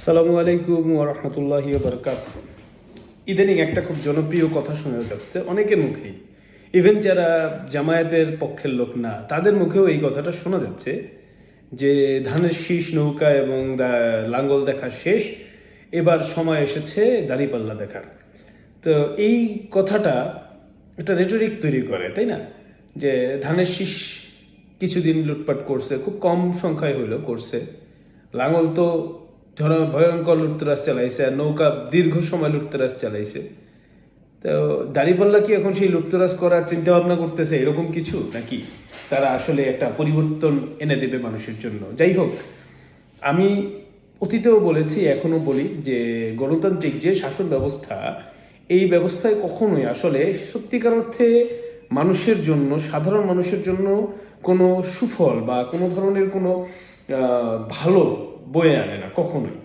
আসসালামু আলাইকুম ওয়া রাহমাতুল্লাহি ওয়া বারাকাতুহু। ইদানিং একটা খুব জনপ্রিয় কথা শোনা যাচ্ছে অনেকের মুখেই, ইভেন যারা জামায়াতের পক্ষের লোক না তাদের মুখেও এই কথাটা শোনা যাচ্ছে যে ধানের শীষ নৌকা এবং লাঙ্গল দেখা শেষ, এবার সময় এসেছে দাঁড়িপাল্লা দেখার। তো এই কথাটা একটা রেটরিক তৈরি করে, তাই না? যে ধানের শীষ কিছুদিন লুটপাট করছে, খুব কম সংখ্যায় হইলেও করছে। লাঙ্গল তো ধরো ভয়ঙ্কর লুটতরাজ চালাইছে, আর নৌকা দীর্ঘ সময় লুটতরাজ চালাইছে। তো দাঁড়িপাল্লা কি এখন সেই লুটতরাজ করার চিন্তা ভাবনা করতেছে এরকম কিছু, নাকি তারা আসলে একটা পরিবর্তন এনে দেবে মানুষের জন্য? যাই হোক, আমি অতীতেও বলেছি, এখনও বলি যে গণতান্ত্রিক যে শাসন ব্যবস্থা, এই ব্যবস্থায় কখনোই আসলে সত্যিকার অর্থে মানুষের জন্য, সাধারণ মানুষের জন্য কোনো সুফল বা কোনো ধরনের কোনো ভালো বয়ে আনে না কখনোই।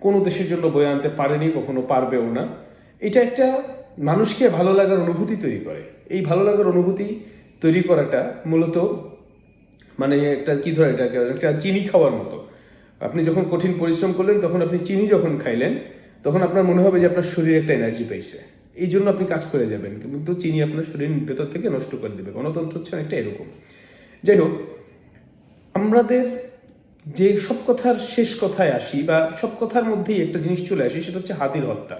কোনো দেশের জন্য বয়ে আনতে পারেনি, কখনো পারবেও না। এটা একটা মানুষকে ভালো লাগার অনুভূতি তৈরি করে। এই ভালো লাগার অনুভূতি তৈরি করাটা মূলত মানে একটা কি ধরে এটাকে, একটা চিনি খাওয়ার মতো। আপনি যখন কঠিন পরিশ্রম করলেন, তখন আপনি চিনি যখন খাইলেন, তখন আপনার মনে হবে যে আপনার শরীরে একটা এনার্জি পাইছে, এই জন্য আপনি কাজ করে যাবেন, কিন্তু চিনি আপনার শরীর ভেতর থেকে নষ্ট করে দেবে। গণতন্ত্র হচ্ছে অনেকটা এরকম। যাই হোক, আমাদের যে সব কথার শেষ কথায় আসি, বা সব কথার মধ্যেই একটা জিনিস চলে আসি, সেটা হচ্ছে হাদির হত্যা।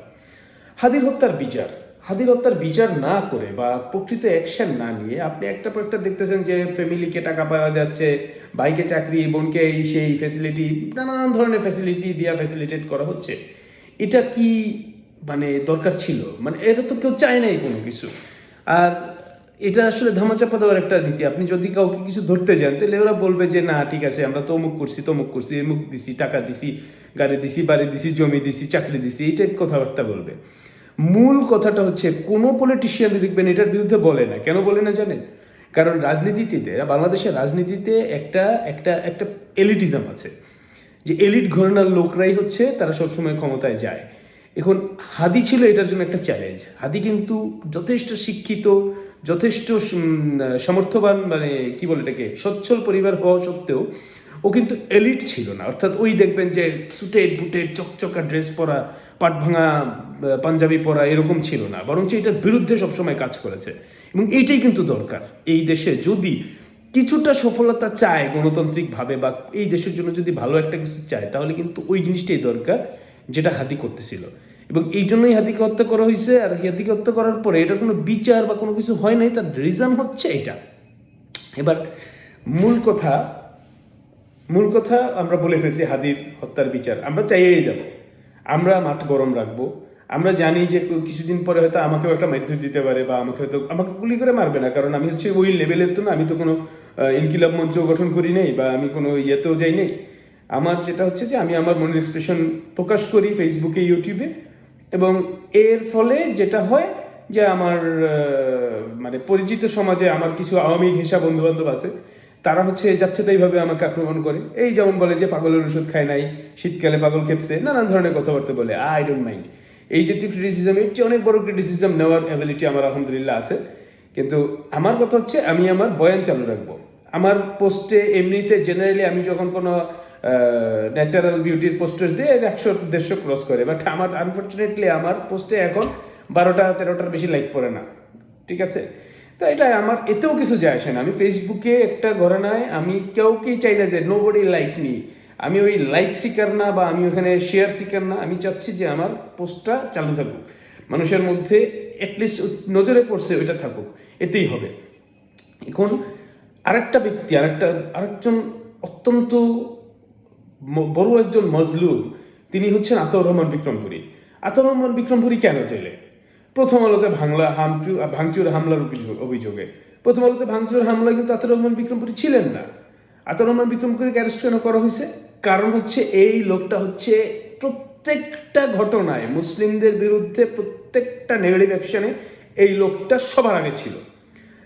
হাদির হত্যার বিচার, হাদির হত্যার বিচার না করে বা প্রকৃত অ্যাকশন না নিয়ে আপনি একটা পর একটা দেখতেছেন যে ফ্যামিলিকে টাকা পাওয়া যাচ্ছে, ভাইকে চাকরি, বোনকে এই সেই ফ্যাসিলিটি, নানান ধরনের ফ্যাসিলিটি দিয়া ফ্যাসিলিটেট করা হচ্ছে। এটা কি মানে দরকার ছিল? মানে এটা তো কেউ চায় নাই কোনো কিছু। আর এটা আসলে ধামাচাপা দেওয়ার একটা নীতি। আপনি যদি কাউকে কিছু ধরতে যান, তাহলে ওরা বলবে যে না ঠিক আছে, আমরা তো অমুক করছি, তমুক করছি, এমুক দিছি, টাকা দিছি, গাড়ি দিছি, বাড়ি দিছি, জমি দিছি, চাকরি দিছি, এই টাইপ কথাবার্তা বলবে। মূল কথাটা হচ্ছে, কোনো পলিটিশিয়ান দেখবেন এটার বিরুদ্ধে বলে না। কেন বলে না জানেন? কারণ রাজনীতিতে, বাংলাদেশের রাজনীতিতে একটা একটা একটা এলিটিজম আছে, যে এলিট ঘরানার লোকরাই হচ্ছে তারা সবসময় ক্ষমতায় যায়। এখন হাদি ছিল এটার জন্য একটা চ্যালেঞ্জ। হাদি কিন্তু যথেষ্ট শিক্ষিত, যথেষ্ট সামর্থ্যবান, মানে কি বলে এটাকে, সচ্ছল পরিবার হওয়া সত্ত্বেও ও কিন্তু এলিট ছিল না। অর্থাৎ ওই দেখবেন যে সুটেড বুটেড চকচকা ড্রেস পরা, পাট ভাঙা পাঞ্জাবি পরা, এরকম ছিল না। বরঞ্চ এটার বিরুদ্ধে সবসময় কাজ করেছে। এবং এইটাই কিন্তু দরকার এই দেশে। যদি কিছুটা সফলতা চায় গণতান্ত্রিকভাবে, বা এই দেশের জন্য যদি ভালো একটা কিছু চায়, তাহলে কিন্তু ওই জিনিসটাই দরকার যেটা হাদি করতেছিল। এবং এই জন্যই হাদিকে হত্যা করা হয়েছে। আর হাদিকে হত্যা করার পরে এটার কোনো বিচার বা কোনো কিছু হয় নাই, তার রিজন হচ্ছে এটা। এবার মূল কথা আমরা বলে ফেলছি, হাদির হত্যার বিচার আমরা চাইয়েই যাব। আমরা মাঠ গরম রাখবো। আমরা জানি যে কিছুদিন পরে হয়তো আমাকেও একটা মৃত্যু দিতে পারে, বা আমাকে গুলি করে মারবে না, কারণ আমি হচ্ছে ওই লেভেলের তো না। আমি তো কোনো ইনকিলাব মঞ্চ গঠন করি নেই, বা আমি কোনো ইয়েতেও যাই নেই। আমার যেটা হচ্ছে যে আমি আমার মনের এক্সপ্রেশন প্রকাশ করি ফেসবুকে, ইউটিউবে। এবং এর ফলে যেটা হয় যে আমার মানে পরিচিত সমাজে আমার কিছু আওয়ামী ঘেঁষা বন্ধুবান্ধব আছে, তারা হচ্ছে যাচ্ছে তাইভাবে আমাকে আক্রমণ করে। এই যেমন বলে যে পাগলের ওষুধ খায় নাই, শীতকালে পাগল খেপছে, নানান ধরনের কথাবার্তা বলে। আই ডোন্ট মাইন্ড এই জাতীয় ক্রিটিসিজম। এর চেয়ে অনেক বড় ক্রিটিসিজম নেওয়ার অ্যাবিলিটি আমার আলহামদুলিল্লাহ আছে। কিন্তু আমার কথা হচ্ছে, আমি আমার বয়ান চালু রাখবো। আমার পোস্টে এমনিতে জেনারেলি আমি যখন কোনো ন্যাচারাল বিউটির পোস্টার দিয়ে 100-150 ক্রস করে, বাট আমার আনফর্চুনেটলি আমার পোস্টে এখন 12-13টার বেশি লাইক পড়ে না। ঠিক আছে? তো এটা আমার এতেও কিছু যায় আসে না। আমি ফেসবুকে একটা ঘরানায় আমি কাউকেই চাই না যে নোবডি লাইকস মি। আমি ওই লাইক সিকার না, বা আমি ওখানে শেয়ার সিকার না। আমি চাচ্ছি যে আমার পোস্টটা চালু থাকুক, মানুষের মধ্যে অ্যাটলিস্ট নজরে পড়ছে ওইটা থাকুক, এতেই হবে। এখন আরেকটা ব্যক্তি, আরেকজন অত্যন্ত বড় একজন মজলুম, তিনি হচ্ছেন আতাউর রহমান বিক্রমপুরী। আতাউর রহমান বিক্রমপুরী কেন জেলে? প্রথম আলোতে ভাঙচুর হামলার অভিযোগে। প্রথম আলোতে ভাঙচুর হামলা কিন্তু আতাউর রহমান বিক্রমপুরী ছিলেন না। আতাউর রহমান বিক্রমপুরীকে অ্যারেস্ট কেন করা হয়েছে? কারণ হচ্ছে এই লোকটা হচ্ছে প্রত্যেকটা ঘটনায়, মুসলিমদের বিরুদ্ধে প্রত্যেকটা নেগেটিভ অ্যাকশনে এই লোকটা সবার আগে ছিল।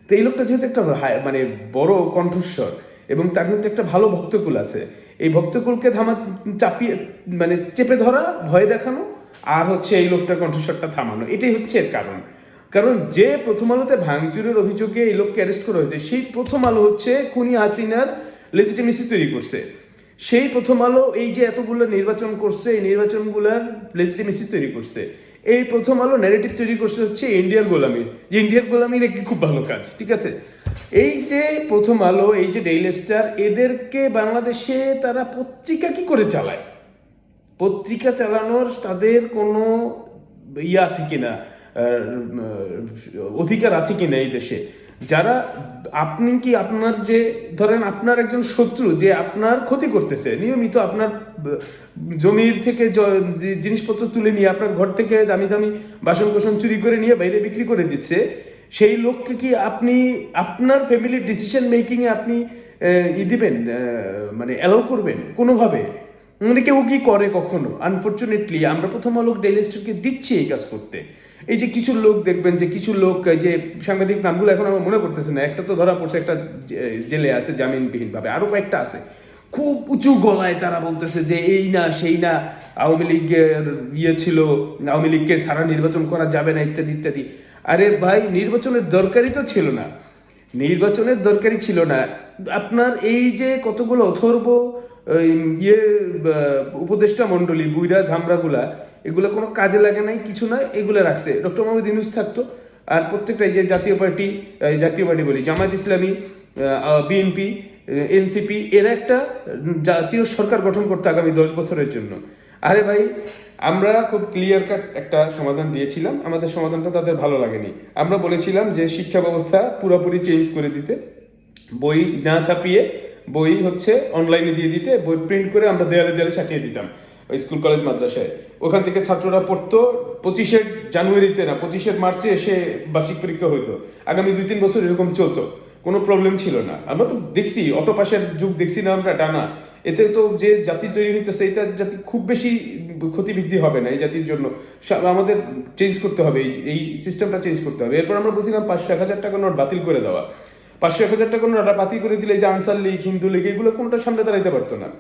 তো এই লোকটা যেহেতু একটা মানে বড় কণ্ঠস্বর, এবং তার কিন্তু একটা ভালো ভক্তকুল আছে, এই ভক্তকুলকে চাপিয়ে মানে চেপে ধরা, ভয় দেখানো, আর হচ্ছে এই লোকটার কণ্ঠস্বরটা থামানো, এটাই হচ্ছে এর কারণ যে প্রথম আলোতে ভাঙচুরের অভিযোগে এই লোককে অ্যারেস্ট করা হয়েছে, সেই প্রথম আলো হচ্ছে খুনি হাসিনার লেজিটিমেসি তৈরি করছে। সেই প্রথম আলো এই যে এতগুলো নির্বাচন করছে, এই নির্বাচনগুলোর লেজিটিমেসি তৈরি করছে। এই প্রথম আলো ন্যারেটিভ তৈরি করছে হচ্ছে ইন্ডিয়ার গোলামির, যে ইন্ডিয়ার গোলামির একটি খুব ভালো কাজ, ঠিক আছে। এই যে প্রথম আলো, এই যে ডেইলি স্টার, এদেরকে বাংলাদেশে তারা পত্রিকা কি করে চালায়, পত্রিকা চালানোর তাদের কোনো ইয়ে আছে কিনা, অধিকার আছে কিনা এই দেশে। যারা, আপনি কি আপনার যে ধরেন আপনার একজন শত্রু যে আপনার ক্ষতি করতেছে নিয়মিত, আপনার জমির থেকে জিনিসপত্র তুলে নিয়ে আপনার ঘর থেকে দামি দামি বাসন কোসন চুরি করে নিয়ে বাইরে বিক্রি করে দিচ্ছে, সেই লোককে কি আপনি আপনার ফ্যামিলির ডিসিশন মেকিংয়ে আপনি দিবেন, মানে অ্যালাউ করবেন কোনোভাবে? মানে কেউ কি করে কখনো? আনফর্চুনেটলি আমরা প্রথম আলো ডেইলি স্টারকে দিচ্ছি এই কাজ করতে। এই যে কিছু লোক দেখবেন, যে কিছু লোক, যে সাংবাদিক নামগুলো এখন আমার মনে পড়তেছে না, একটা তো ধরা পড়ছে, একটা জেলে আছে জামিনবিহীনভাবে, আরো কয়েকটা আছে, খুব উঁচু গলায় তারা বলতেছে যে এই না সেই না, আওয়ামী লীগের ইয়ে ছিল, আওয়ামী লীগকে সারা নির্বাচন করা যাবে না, ইত্যাদি ইত্যাদি। আরে ভাই, নির্বাচনের দরকারই তো ছিল না, নির্বাচনের দরকারই ছিল না। আপনার এই যে কতগুলো অথর্ব ইয়ে উপদেষ্টা মণ্ডলী, বুইরা ধামরাগুলা, এগুলো কোনো কাজে লাগে নাই, কিছু নয়, এগুলো রাখছে। ডক্টর মোহাম্মদ ইউনূস থাকতো, আর প্রত্যেকটা এই যে জাতীয় পার্টি বলি, জামায়াত ইসলামী, বিএনপি, এনসিপি, এরা একটা জাতীয় সরকার গঠন করতে আগামী 10 বছরের জন্য। আরে ভাই, আমরা খুব ক্লিয়ার কাট একটা সমাধান দিয়েছিলাম, আমাদের সমাধানটা তাদের ভালো লাগেনি। আমরা বলেছিলাম যে শিক্ষা ব্যবস্থা পুরোপুরি চেঞ্জ করে দিতে, বই না ছাপিয়ে বই হচ্ছে অনলাইনে দিয়ে দিতে, বই প্রিন্ট করে আমরা দেয়ালে দেয়ালে সাটিয়ে দিতাম স্কুল কলেজ মাদ্রাসায়। ওখান থেকে ছাত্ররা পড়তো, 25শে জানুয়ারিতে না 25শে মার্চে এসে বার্ষিক পরীক্ষা হইতো। আগামী 2-3 বছর এরকম চলতো, কোনো প্রবলেম ছিল না। আমরা তো দেখছি অটো পাসের যুগ দেখছি না আমরা টানা, এতে তো যে জাতি তৈরি হইতেছে, এটা জাতি খুব বেশি ক্ষতিবৃদ্ধি হবে না এই জাতির জন্য। আমাদের চেঞ্জ করতে হবে, এই সিস্টেমটা চেঞ্জ করতে হবে। এরপর আমরা বলছিলাম 500-1000 টাকা নোট বাতিল করে দেওয়া। 500-1000 টাকা নোট বাতিল করে দিলে যে আনসার লীগ, হিন্দু লীগ, এগুলো কোনটার সামনে দাঁড়াইতে পারতো না।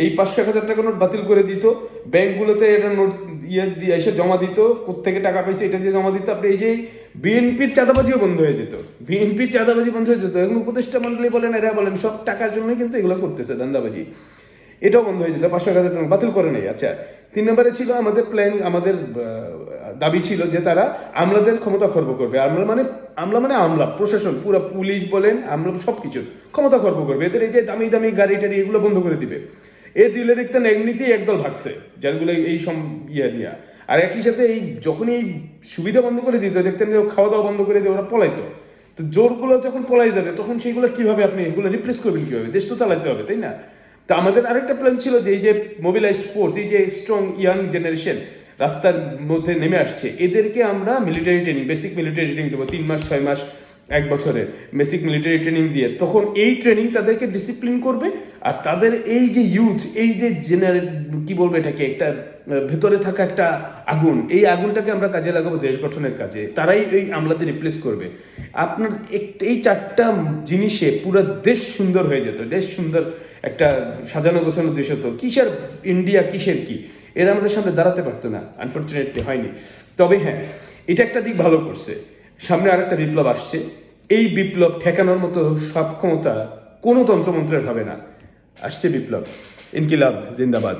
এই 500-1000 টাকা নোট বাতিল করে দিত, ব্যাংকগুলোতে এটা নোট দিয়ে এসে জমা দিত, কোত্থেকে টাকা পাইছে এটা দিয়ে জমা দিত। আপনি এই যে বিএনপির চাঁদাবাজিও বন্ধ হয়ে যেত, বিএনপির চাঁদাবাজি বন্ধ হয়ে যেত। এখন উপদেষ্টা মন্ডলী বলেন, এরা বলেন, সব টাকার জন্যই কিন্তু এগুলো করতেছে ধান্দাবাজি, এটাও বন্ধ হয়ে যেত। 500-1000 টাকা বাতিল করে নেই। আচ্ছা, 3 নম্বরে ছিল আমাদের প্ল্যান, আমাদের দাবি ছিল যে তারা আমলাদের ক্ষমতা খর্ব করবে। আমলা প্রশাসন, পুরো পুলিশ বলেন, আমলা সব কিছু ক্ষমতা খর্ব করবে। এদের এই যে দামি দামি গাড়ি টাড়ি এগুলো বন্ধ করে দিবে। এ দিলে দেখতেন এমনিতেই একদল ভাগছে, যারগুলো এই সব ইয়ে নিয়ে। আর একই সাথে এই যখন এই সুবিধা বন্ধ করে দিত, দেখতেন যে খাওয়া দাওয়া বন্ধ করে দিয়ে ওরা পলাইতো। তো জোরগুলো যখন পলাই যাবে, তখন সেইগুলো কিভাবে আপনি এগুলো রিপ্লেস করবেন কিভাবে? দেশ তো চালাতে হবে, তাই না? তো আমাদের আরেকটা প্ল্যান ছিল যে এই যে মোবিলাইজড ফোর্স, এই যে স্ট্রং ইয়াং জেনারেশন রাস্তার মধ্যে নেমে আসছে, এদেরকে আমরা military training, basic military training দেবো 3 মাস 6 মাস 1 বছরে বেসিক মিলিটারি ট্রেনিং দিয়ে। তখন এই ট্রেনিং তাদেরকে ডিসিপ্লিন করবে, আর তাদের এই যে ইউথ, এই যে কি বলবো এটাকে, একটা ভেতরে থাকা একটা আগুন, এই আগুনটাকে আমরা কাজে লাগাবো দেশ গঠনের কাজে। তারাই এই আমলাদের রিপ্লেস করবে। আপনার এই 4টা জিনিসে পুরো দেশ সুন্দর হয়ে যেত, দেশ সুন্দর একটা সাজানো গোছানো দেশ হতো। কিসের ইন্ডিয়া, কিসের কি, এরা আমাদের সামনে দাঁড়াতে পারতো না। আনফর্চুনেটলি হয়নি। তবে হ্যাঁ, এটা একটা দিক ভালো করছে, সামনে আরেকটা বিপ্লব আসছে। এই বিপ্লব ঠেকানোর মতো সব ক্ষমতা কোনো তন্ত্রমন্ত্রের হবে না। আসছে বিপ্লব। ইনকিলাব জিন্দাবাদ।